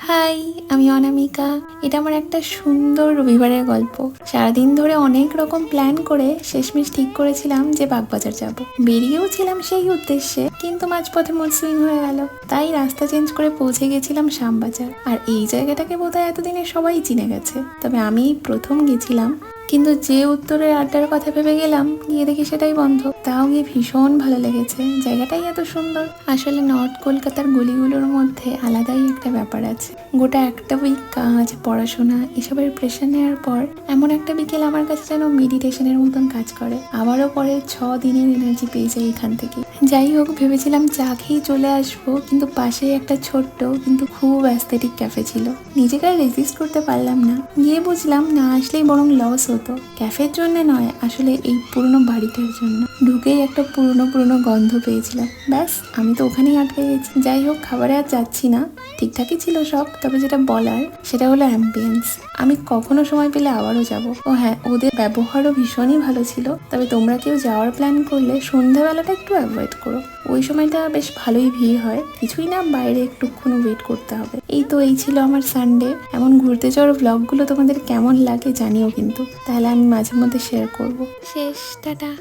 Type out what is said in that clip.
High, আমি অনামিকা। এটা আমার একটা সুন্দর রবিবারের গল্প। সারাদিন ধরে অনেক রকম প্ল্যান করে শেষমেশ ঠিক করেছিলাম যে বাগবাজার যাব। বেরিয়েও ছিলাম সেই উদ্দেশ্যে, কিন্তু মাঝপথে মুড সুইং হয়ে গেল। তাই রাস্তা চেঞ্জ করে পৌঁছে গেছিলাম শ্যামবাজার। আর এই জায়গাটাকে বোধহয় এতদিনে সবাই চিনে গেছে, তবে আমি প্রথম গেছিলাম। কিন্তু যে উত্তরের আড্ডার কথা ভেবে গেলাম, গিয়ে দেখি সেটাই বন্ধ। তাও গিয়ে ভীষণ ভালো লেগেছে, জায়গাটাই এত সুন্দর। আসলে নর্থ কলকাতার গলিগুলোর মধ্যে আলাদাই একটা ব্যাপার আছে। গোটা একটা উইক কাজ, পড়াশোনা এসবের প্রেশার নেওয়ার পর এমন একটা বিকেল আমার কাছে যেন মেডিটেশনের মতন কাজ করে। আবারও পরে 6 দিনের এনার্জি পেয়ে যাই এখান থেকে। যাই হোক, ভেবেছিলাম চা খেয়েই চলে আসবো, কিন্তু পাশেই একটা ছোট্ট কিন্তু খুব অ্যাস্থেটিক ক্যাফে ছিল। নিজেকে আর রেজিস্ট করতে পারলাম না। গিয়ে বুঝলাম না আসলেই বরং লস হতো। ক্যাফের জন্য নয়, আসলে এই পুরনো বাড়িটার জন্য। ঢুকেই একটা পুরনো গন্ধ পেয়েছিলাম। ব্যাস, আমি তো ওখানেই আটকে গেছি। যাই হোক, খাবারে আর যাচ্ছি না, ঠিকঠাকই ছিল সব। তবে যেটা বলার সেটা হলো অ্যাম্বিয়েন্স। আমি কখনো সময় পেলে আবারও যাব। ও হ্যাঁ, ওদের ব্যবহারও ভীষণই ভালো ছিল। তবে তোমরা কেউ যাওয়ার প্ল্যান করলে সন্ধ্যাবেলাটা একটু অ্যাভয়েড করো। ওই সময়টা বেশ ভালোই ভিড় হয়। কিছুই না, বাইরে একটুক্ষণ ওয়েট করতে হবে। এই ছিল আমার সানডে। এমন ঘুরতে যাওয়ার ব্লগগুলো তোমাদের কেমন লাগে জানিও কিন্তু, তাহলে আমি মাঝে মধ্যে শেয়ার করব। শেষ, টাটা।